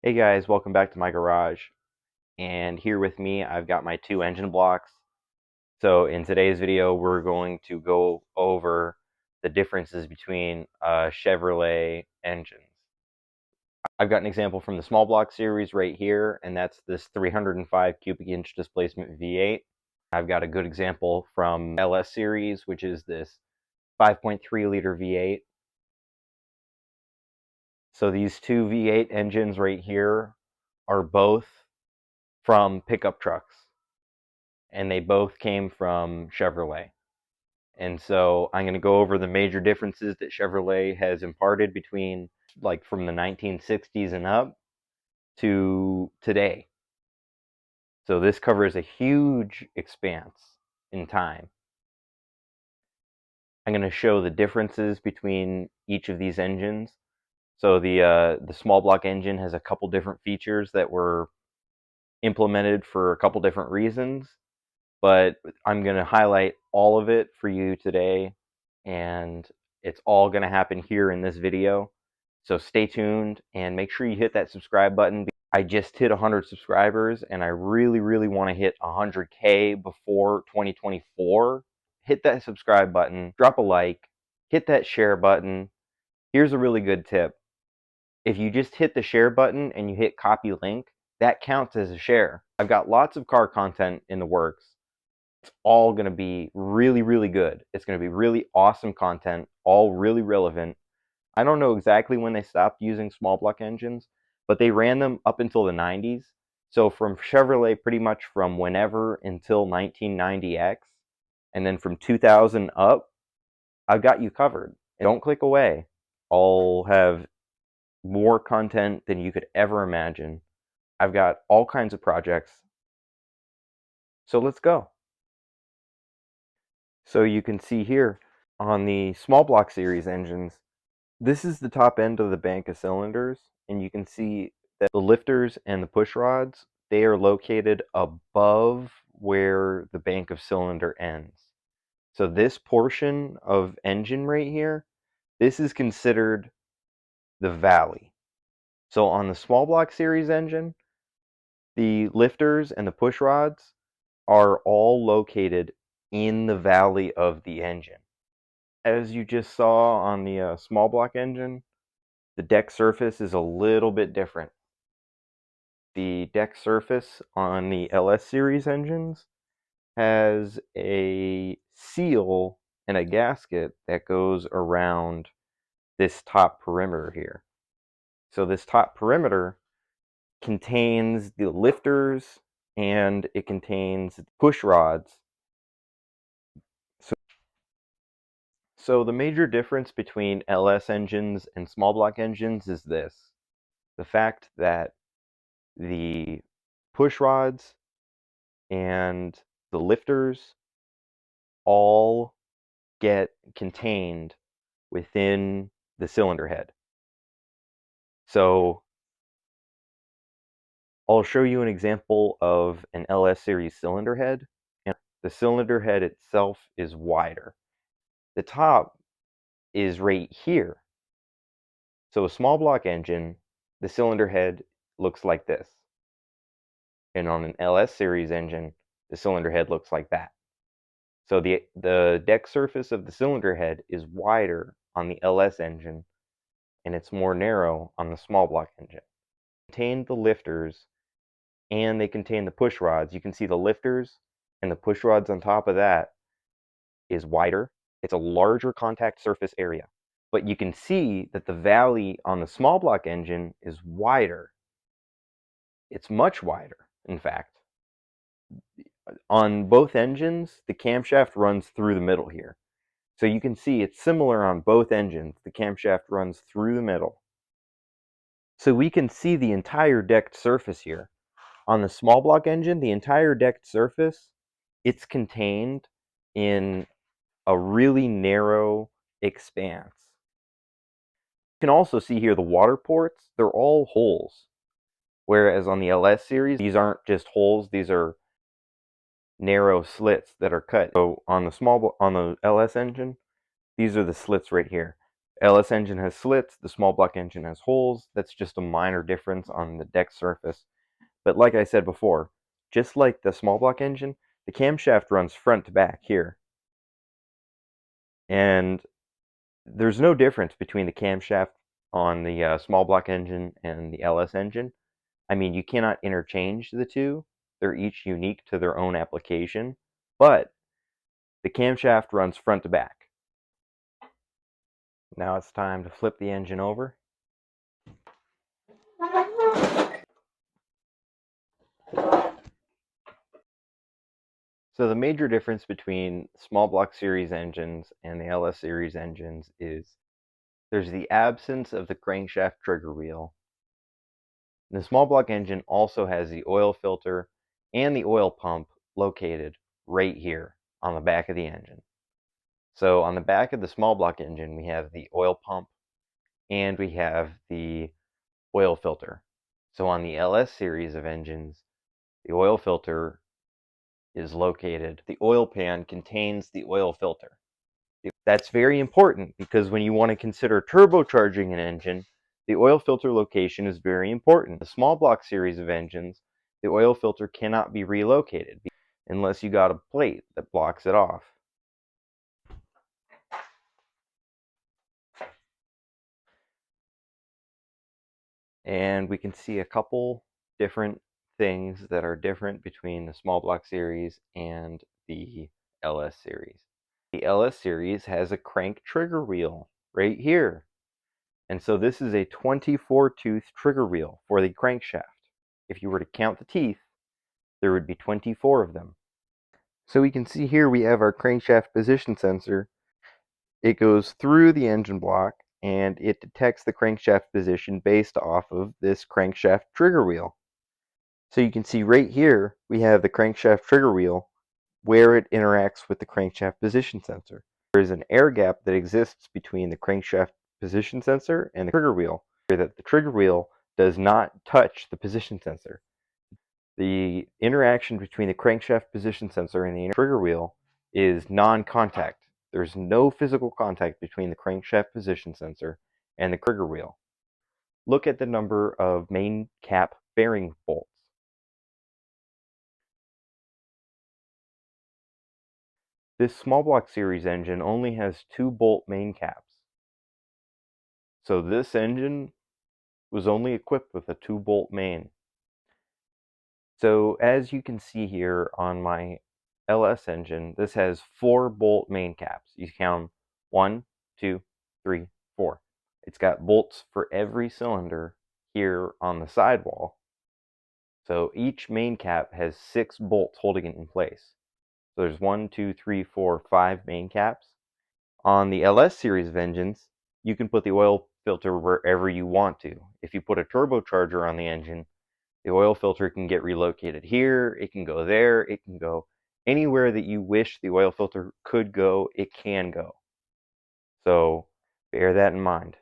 Hey guys, welcome back to my garage. And here with me, I've got my two engine blocks. So in today's video, we're going to go over the differences between Chevrolet engines. I've got an example from the small block series right here, and that's this 305 cubic inch displacement V8. I've got a good example from LS series, which is this 5.3 liter V8. So these two V8 engines right here are both from pickup trucks, and they both came from Chevrolet. And so I'm going to go over the major differences that Chevrolet has imparted between, like, from the 1960s and up to today. So this covers a huge expanse in time. I'm going to show the differences between each of these engines. So the small block engine has a couple different features that were implemented for a couple different reasons, but I'm going to highlight all of it for you today, and it's all going to happen here in this video. So stay tuned and make sure you hit that subscribe button. I just hit 100 subscribers and I really want to hit 100K before 2024. Hit that subscribe button, drop a like, hit that share button. Here's a really good tip. If you just hit the share button and you hit copy link, that counts as a share. I've got lots of car content in the works. It's all going to be really good. It's going to be really awesome content, all really relevant. I don't know exactly when they stopped using small block engines, but they ran them up until the 90s. So from Chevrolet, pretty much from whenever until 1990X, and then from 2000 up, I've got you covered. Don't click away. I'll have more content than you could ever imagine. I've got all kinds of projects. So let's go. So you can see here on the small block series engines, this is the top end of the bank of cylinders, and you can see that the lifters and the push rods, they are located above where the bank of cylinder ends. So this portion of engine right here, this is considered the valley. So on the small block series engine, the lifters and the push rods are all located in the valley of the engine. As you just saw on the small block engine, the deck surface is a little bit different. The deck surface on the LS series engines has a seal and a gasket that goes around this top perimeter here. So this top perimeter contains the lifters and it contains push rods. So the major difference between LS engines and small block engines is this: the fact that the push rods and the lifters all get contained within the cylinder head. So I'll show you an example of an LS series cylinder head, and the cylinder head itself is wider. The top is right here. So a small block engine, the cylinder head looks like this. And on an LS series engine, the cylinder head looks like that. So the deck surface of the cylinder head is wider on the LS engine, and it's more narrow on the small block engine. They contain the lifters and they contain the push rods. You can see the lifters and the push rods on top of that is wider. It's a larger contact surface area. But you can see that the valley on the small block engine is wider. It's much wider, in fact. On both engines, the camshaft runs through the middle here. So you can see it's similar on both engines. The camshaft runs through the middle. So we can see the entire decked surface here. On the small block engine, the entire decked surface, it's contained in a really narrow expanse. You can also see here the water ports, they're all holes. Whereas on the LS series, these aren't just holes, these are narrow slits that are cut. So on the LS engine, these are the slits right here. LS engine has slits, the small block engine has holes. That's just a minor difference on the deck surface. But like I said before, just like the small block engine, the camshaft runs front to back here. And there's no difference between the camshaft on the small block engine and the LS engine. I mean, you cannot interchange the two. They're each unique to their own application, but the camshaft runs front to back. Now it's time to flip the engine over. So the major difference between small block series engines and the LS series engines is there's the absence of the crankshaft trigger wheel. The small block engine also has the oil filter and the oil pump located right here on the back of the engine. So on the back of the small block engine, we have the oil pump and we have the oil filter. So on the LS series of engines, the oil filter is located. The oil pan contains the oil filter. That's very important because when you want to consider turbocharging an engine, the oil filter location is very important. The small block series of engines, the oil filter cannot be relocated unless you got a plate that blocks it off. And we can see a couple different things that are different between the small block series and the LS series. The LS series has a crank trigger wheel right here. And so this is a 24 tooth trigger wheel for the crankshaft. If you were to count the teeth, there would be 24 of them. So we can see here we have our crankshaft position sensor. It goes through the engine block and it detects the crankshaft position based off of this crankshaft trigger wheel. So you can see right here we have the crankshaft trigger wheel where it interacts with the crankshaft position sensor. There is an air gap that exists between the crankshaft position sensor and the trigger wheel, that the trigger wheel does not touch the position sensor. The interaction between the crankshaft position sensor and the trigger wheel is non-contact. There's no physical contact between the crankshaft position sensor and the trigger wheel. Look at the number of main cap bearing bolts. This small block series engine only has 2 bolt main caps. So this engine was only equipped with a 2 bolt main. So as you can see here on my LS engine, this has 4 bolt main caps. You count 1, 2, 3, 4. It's got bolts for every cylinder here on the sidewall. So each main cap has 6 bolts holding it in place. So there's 1, 2, 3, 4, 5 main caps. On the LS series of engines, you can put the oil filter wherever you want to. If you put a turbocharger on the engine, the oil filter can get relocated here, it can go there, it can go anywhere that you wish the oil filter could go, it can go. So bear that in mind.